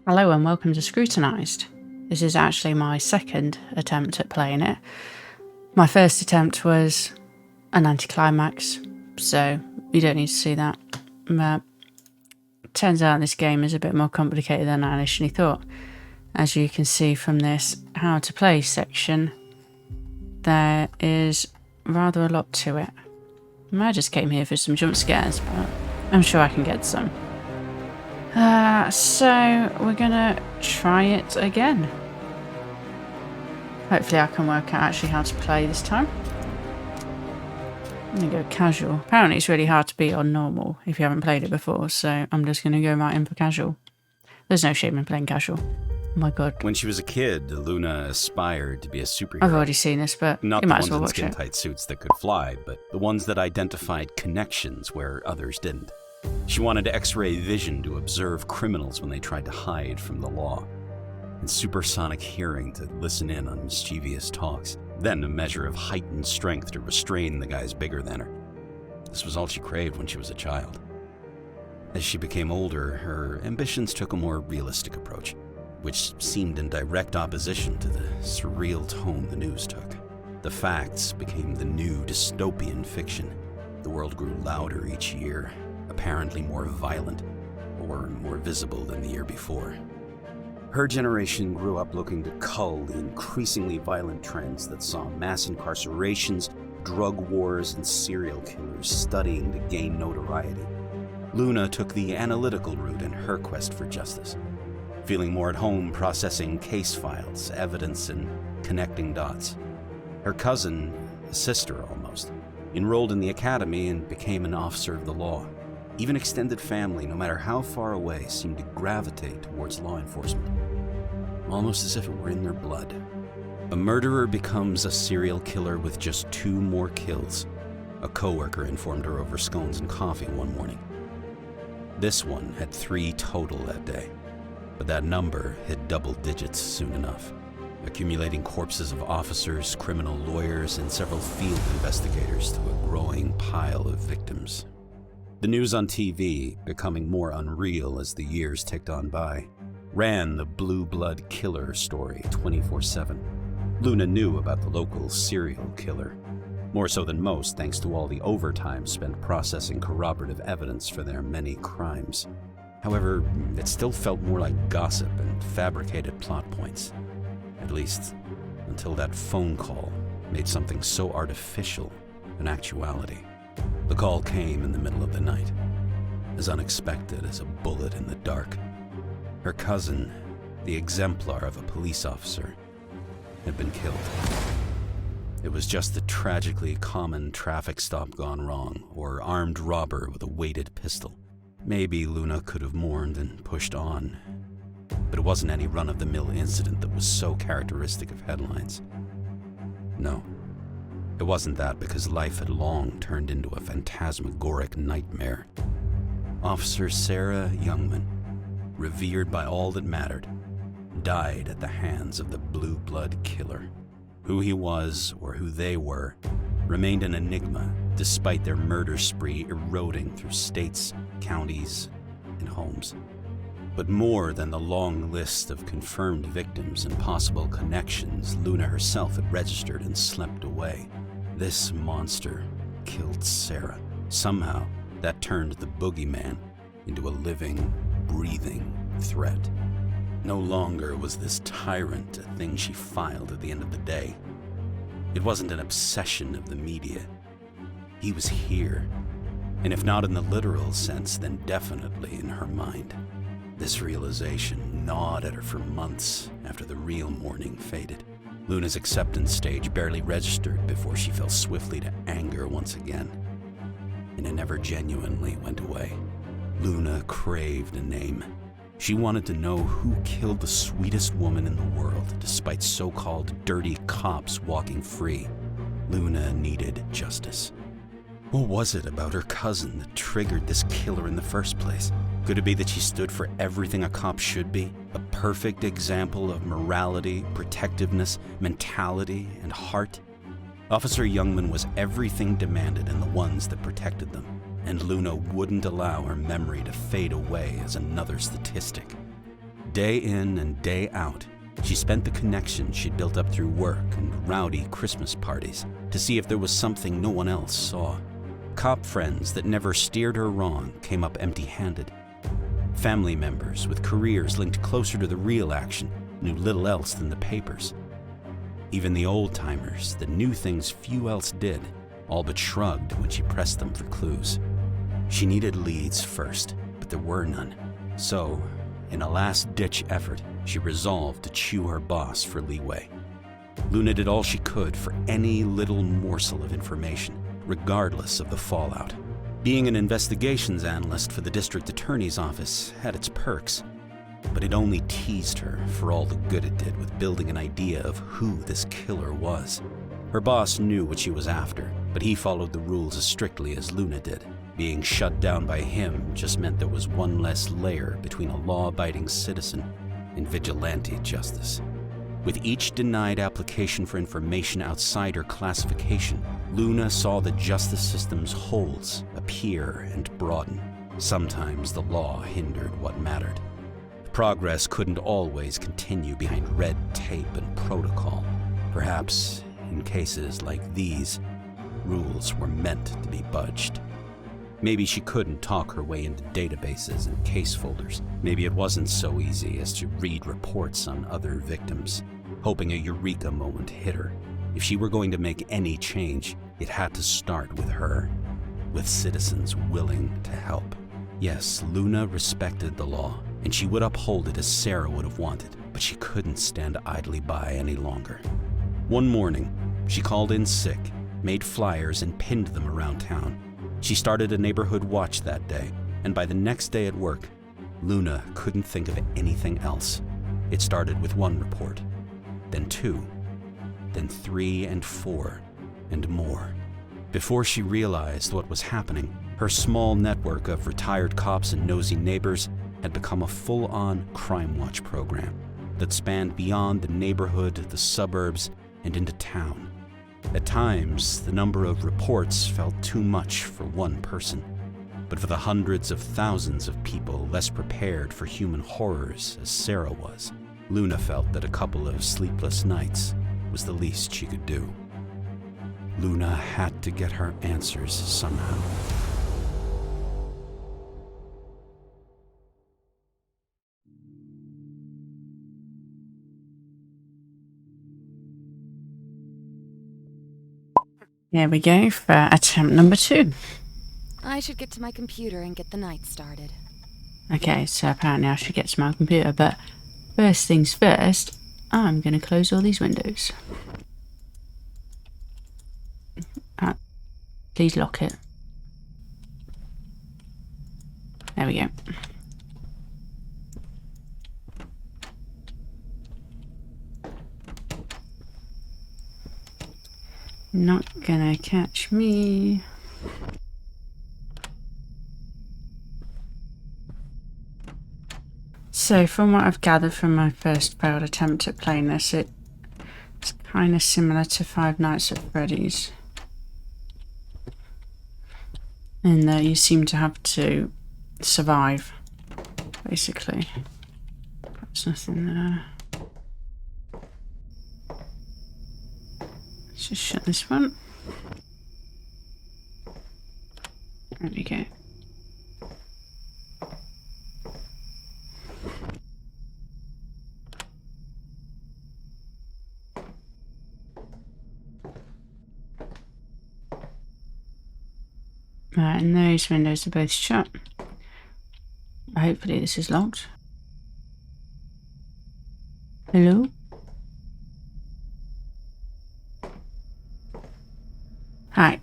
Hello and welcome to Scrutinized. This is actually my second attempt at playing it. My first attempt was an anticlimax, so you don't need to see that. But it turns out this game is a bit more complicated than I initially thought. As you can see from this how to play section, there is rather a lot to it. I just came here for some jump scares, but I'm sure I can get some. So we're gonna try it again. Hopefully I can work out actually how to play this time. I'm gonna go casual. Apparently it's really hard to be on normal if you haven't played it before, so I'm just gonna go right in for casual. There's no shame in playing casual. Oh my god. When she was a kid, Luna aspired to be a superhero. I've already seen this, but Not you the might as well ones watch in it. skin-tight suits that could fly, but the ones that identified connections where others didn't. She wanted X-ray vision to observe criminals when they tried to hide from the law, and supersonic hearing to listen in on mischievous talks, then a measure of heightened strength to restrain the guys bigger than her. This was all she craved when she was a child. As she became older, her ambitions took a more realistic approach, which seemed in direct opposition to the surreal tone the news took. The facts became the new dystopian fiction. The world grew louder each year, apparently more violent or more visible than the year before. Her generation grew up looking to cull the increasingly violent trends that saw mass incarcerations, drug wars, and serial killers studying to gain notoriety. Luna took the analytical route in her quest for justice, feeling more at home processing case files, evidence, and connecting dots. Her cousin, a sister almost, enrolled in the academy and became an officer of the law. Even extended family, no matter how far away, seemed to gravitate towards law enforcement, almost as if it were in their blood. A murderer becomes a serial killer with just 2 more kills, a coworker informed her over scones and coffee one morning. This one had 3 total that day, but that number hit double digits soon enough, accumulating corpses of officers, criminal lawyers, and several field investigators to a growing pile of victims. The news on TV, becoming more unreal as the years ticked on by, ran the blue blood killer story 24/7. Luna knew about the local serial killer, more so than most thanks to all the overtime spent processing corroborative evidence for their many crimes. However, it still felt more like gossip and fabricated plot points, at least until that phone call made something so artificial an actuality. The call came in the middle of the night, as unexpected as a bullet in the dark. Her cousin, the exemplar of a police officer, had been killed. It was just a tragically common traffic stop gone wrong, or armed robber with a weighted pistol. Maybe Luna could have mourned and pushed on, but it wasn't any run-of-the-mill incident that was so characteristic of headlines. No. It wasn't that, because life had long turned into a phantasmagoric nightmare. Officer Sarah Youngman, revered by all that mattered, died at the hands of the blue blood killer. Who he was, or who they were, remained an enigma despite their murder spree eroding through states, counties, and homes. But more than the long list of confirmed victims and possible connections Luna herself had registered and slept away, this monster killed Sarah. Somehow, that turned the boogeyman into a living, breathing threat. No longer was this tyrant a thing she filed at the end of the day. It wasn't an obsession of the media. He was here, and if not in the literal sense, then definitely in her mind. This realization gnawed at her for months after the real mourning faded. Luna's acceptance stage barely registered before she fell swiftly to anger once again, and it never genuinely went away. Luna craved a name. She wanted to know who killed the sweetest woman in the world, despite so-called dirty cops walking free. Luna needed justice. What was it about her cousin that triggered this killer in the first place? Could it be that she stood for everything a cop should be? A perfect example of morality, protectiveness, mentality, and heart? Officer Youngman was everything demanded in the ones that protected them, and Luna wouldn't allow her memory to fade away as another statistic. Day in and day out, she spent the connection she'd built up through work and rowdy Christmas parties to see if there was something no one else saw. Cop friends that never steered her wrong came up empty-handed. Family members with careers linked closer to the real action knew little else than the papers. Even the old-timers that knew things few else did all but shrugged when she pressed them for clues. She needed leads first, but there were none. So, in a last-ditch effort, she resolved to chew her boss for leeway. Luna did all she could for any little morsel of information, regardless of the fallout. Being an investigations analyst for the district attorney's office had its perks, but it only teased her for all the good it did with building an idea of who this killer was. Her boss knew what she was after, but he followed the rules as strictly as Luna did. Being shut down by him just meant there was one less layer between a law-abiding citizen and vigilante justice. With each denied application for information outside her classification, Luna saw the justice system's holes appear and broaden. Sometimes the law hindered what mattered. Progress couldn't always continue behind red tape and protocol. Perhaps, in cases like these, rules were meant to be budged. Maybe she couldn't talk her way into databases and case folders. Maybe it wasn't so easy as to read reports on other victims, hoping a eureka moment hit her. If she were going to make any change, it had to start with her, with citizens willing to help. Yes, Luna respected the law, and she would uphold it as Sarah would have wanted, but she couldn't stand idly by any longer. One morning, she called in sick, made flyers, and pinned them around town. She started a neighborhood watch that day, and by the next day at work, Luna couldn't think of anything else. It started with one report, then two, then 3 and 4, and more. Before she realized what was happening, her small network of retired cops and nosy neighbors had become a full-on crime watch program that spanned beyond the neighborhood, the suburbs, and into town. At times, the number of reports felt too much for one person, but for the hundreds of thousands of people less prepared for human horrors as Sarah was, Luna felt that a couple of sleepless nights was the least she could do. Luna had to get her answers somehow. Here we go for attempt number 2. I should get to my computer and get the night started. Okay, so apparently I should get to my computer, but first things first, I'm going to close all these windows. Please lock it. There we go. Not gonna catch me. So from what I've gathered from my first failed attempt at playing this, it's kind of similar to Five Nights at Freddy's, in that you seem to have to survive, basically. There's nothing there. Let's just shut this one. There we go. Right, and those windows are both shut. Hopefully this is locked. Hello? Right.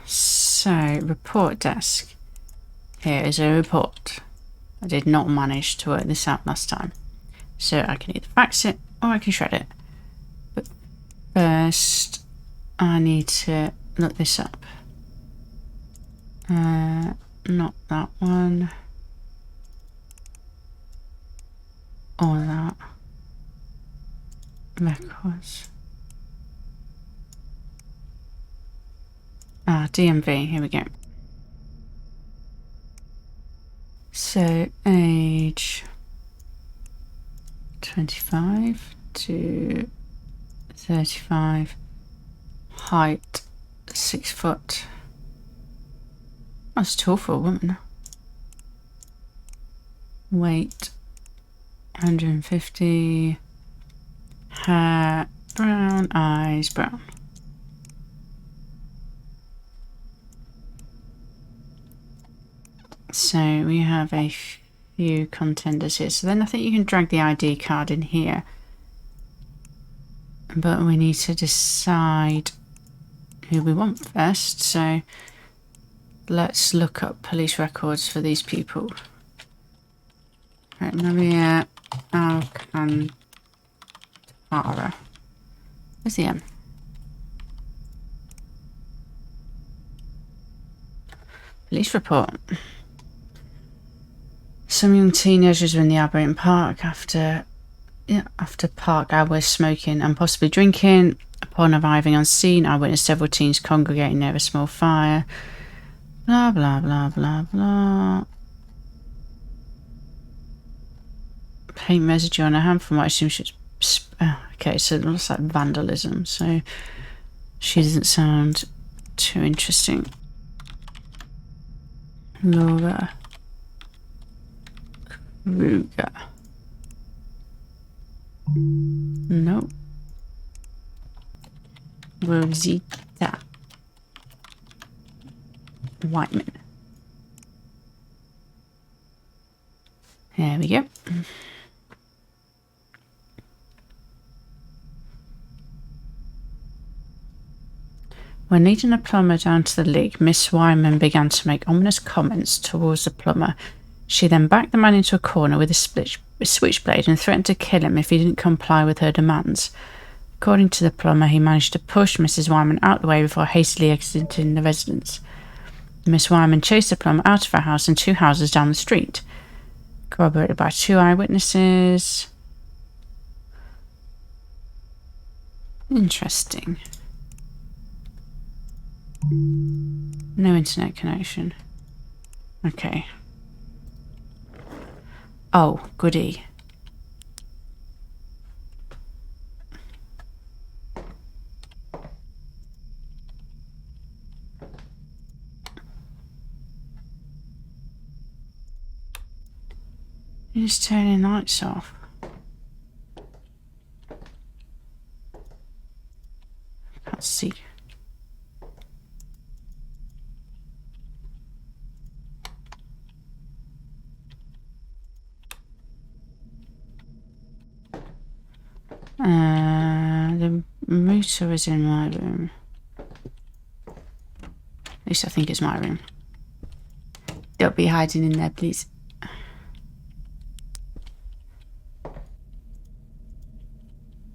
So, report desk. Here is a report. I did not manage to work this out last time. So I can either fax it or I can shred it. But first, I need to look this up. Not that one. Or that. Records. DMV, here we go. So, age 25 to 35. Height 6 foot. That's tall for a woman. Weight 150. Hair brown. Eyes brown. So we have a few contenders here. So then I think you can drag the ID card in here. But we need to decide who we want first. So let's look up police records for these people. Right, Maria Alcantara. Where's the M? Police report. Some young teenagers were in the Arboretum Park after park hours, smoking and possibly drinking. Upon arriving on scene, I witnessed several teens congregating near a small fire. Blah, blah, blah, blah, blah. Paint residue on her hand from what I assume she's... okay, so it looks like vandalism, so she doesn't sound too interesting. Laura Kruger. No. Rosita Whiteman. There we go. When leading a plumber down to the league, Miss Wyman began to make ominous comments towards the plumber. She then backed the man into a corner with a switchblade and threatened to kill him if he didn't comply with her demands. According to the plumber, he managed to push Mrs. Wyman out the way before hastily exiting the residence. Miss Wyman chased the plumber out of her house and 2 houses down the street. Corroborated by 2 eyewitnesses. Interesting. No internet connection. Okay. Oh, goody. You're just turning lights off. Can't see. The router is in my room. At least I think it's my room. Don't be hiding in there, please.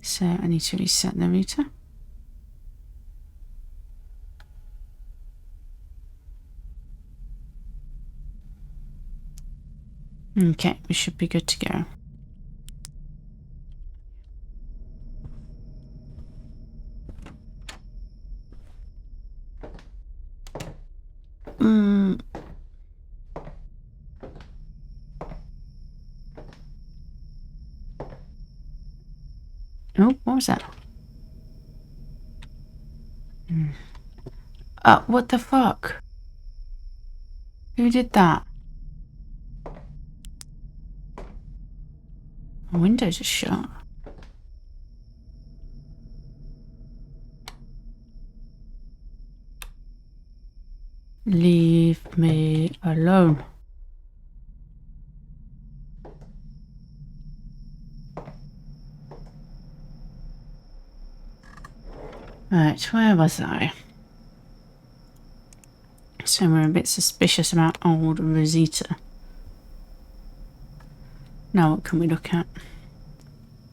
So I need to reset the router. Okay, we should be good to go. Oh, what was that? What the fuck? Who did that? My windows are shut. Leave me alone. Right, where was I? So we're a bit suspicious about old Rosita. Now what can we look at?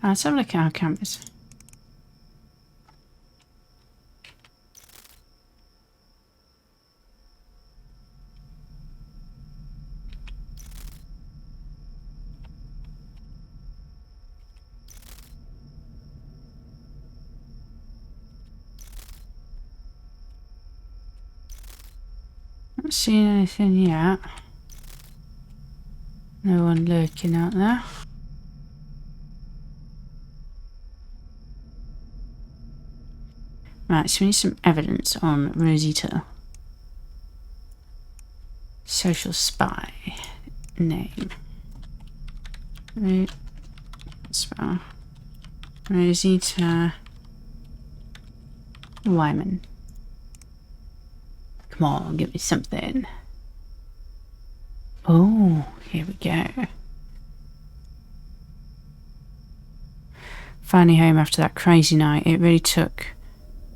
Let's have a look at our cameras. Not seeing anything yet. No one lurking out there. Right, so we need some evidence on Rosita. Social spy. Name. Spell. Rosita Wyman. Come on, give me something. Oh, here we go. Finally home after that crazy night. It really took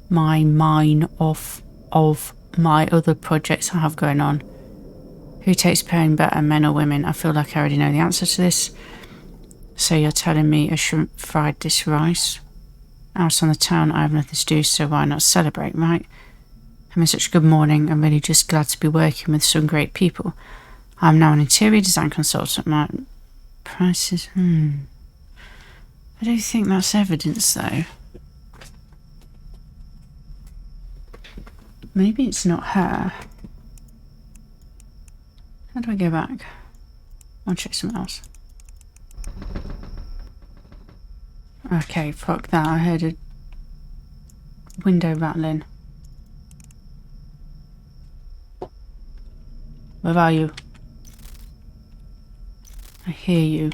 my mind off of my other projects I have going on. Who takes pain better, men or women? I feel like I already know the answer to this. So you're telling me a shrimp fried dish rice? Out on the town, I have nothing to do, so why not celebrate, right? Having such a good morning. I'm really just glad to be working with some great people. I'm now an interior design consultant. My prices, I don't think that's evidence, though. Maybe it's not her. How do I go back? I'll check something else. Okay, fuck that. I heard a window rattling. Where are you? I hear you.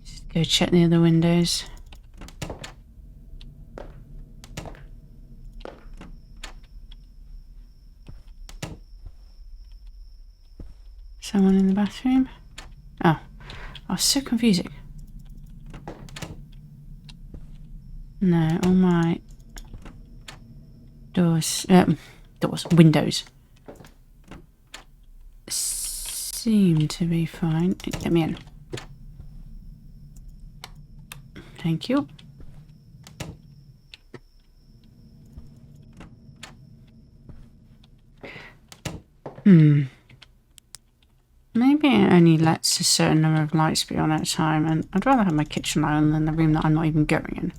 Just go check the other windows. Someone in the bathroom? Oh, so confusing. No, all my windows seem to be fine. Let me in. Thank you. Maybe it only lets a certain number of lights be on at a time, and I'd rather have my kitchen light on than the room that I'm not even going in.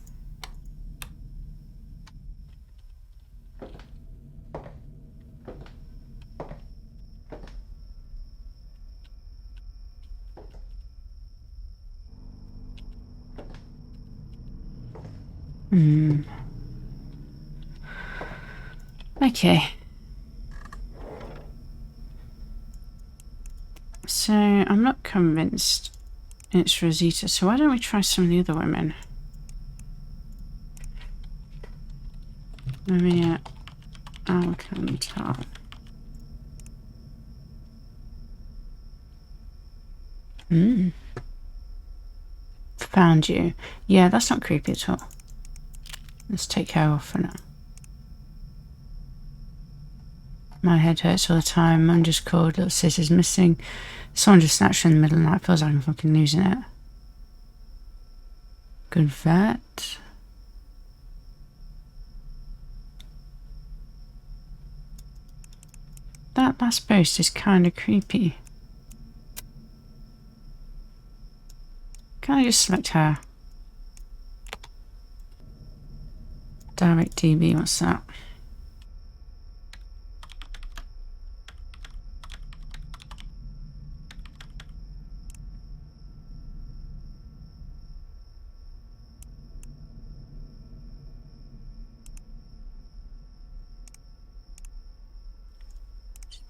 Okay. So, I'm not convinced it's Rosita, so why don't we try some of the other women? Maybe Alcantara. Found you. Yeah, that's not creepy at all. Let's take her off for now. My head hurts all the time. Mum just called. Little sis is missing. Someone just snatched her in the middle of the night. Feels like I'm fucking losing it. Good vet. That last post is kind of creepy. Can I just select her? Direct DB, what's that?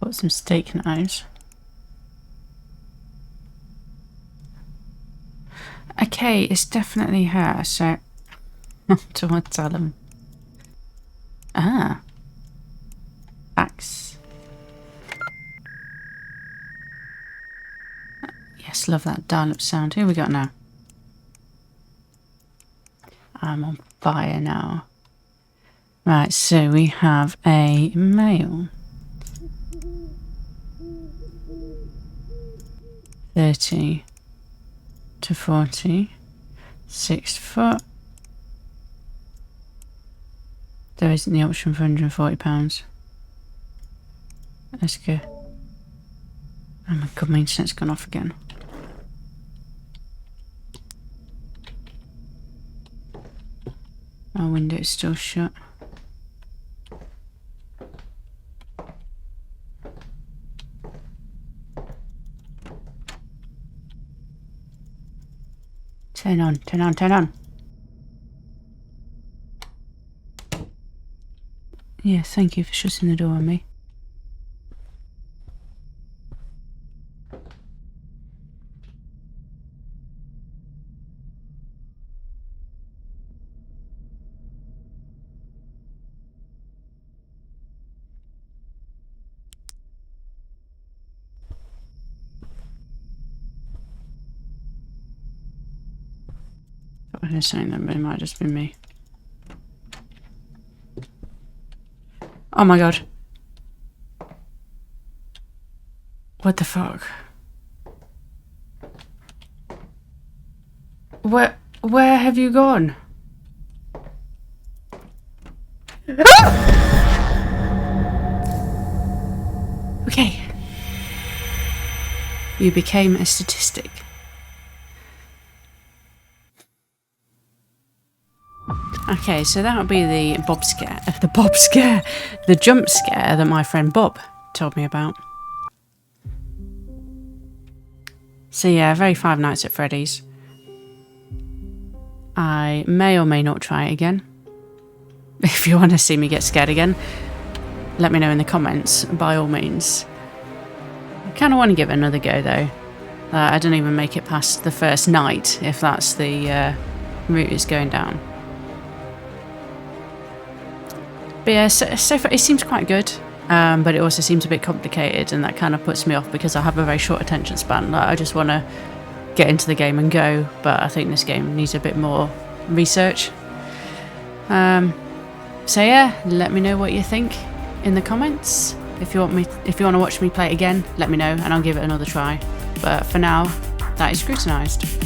Put some steak knives. Okay, it's definitely her, so to what tell them. Ah. Fax. Yes, love that dial-up sound. Who we got now? I'm on fire now. Right, so we have a male. 30 to 40, 6 foot. There isn't the option for £140. Let's go. Oh my god, my internet's gone off again. My window's still shut. Turn on, turn on, turn on. Yeah, thank you for shutting the door on me. I was saying that, but it might have just been me. Oh my god. What the fuck? Where have you gone? Okay. You became a statistic. Okay, so that would be the the jump scare that my friend Bob told me about. So yeah, very Five Nights at Freddy's. I may or may not try it again. If you want to see me get scared again, let me know in the comments, by all means. I kind of want to give it another go though. I don't even make it past the first night, if that's the route it's going down. But yeah, so far it seems quite good, but it also seems a bit complicated, and that kind of puts me off because I have a very short attention span. Like, I just want to get into the game and go, but I think this game needs a bit more research. So yeah, let me know what you think in the comments. If you want to watch me play it again, let me know, and I'll give it another try. But for now, that is Scrutinized.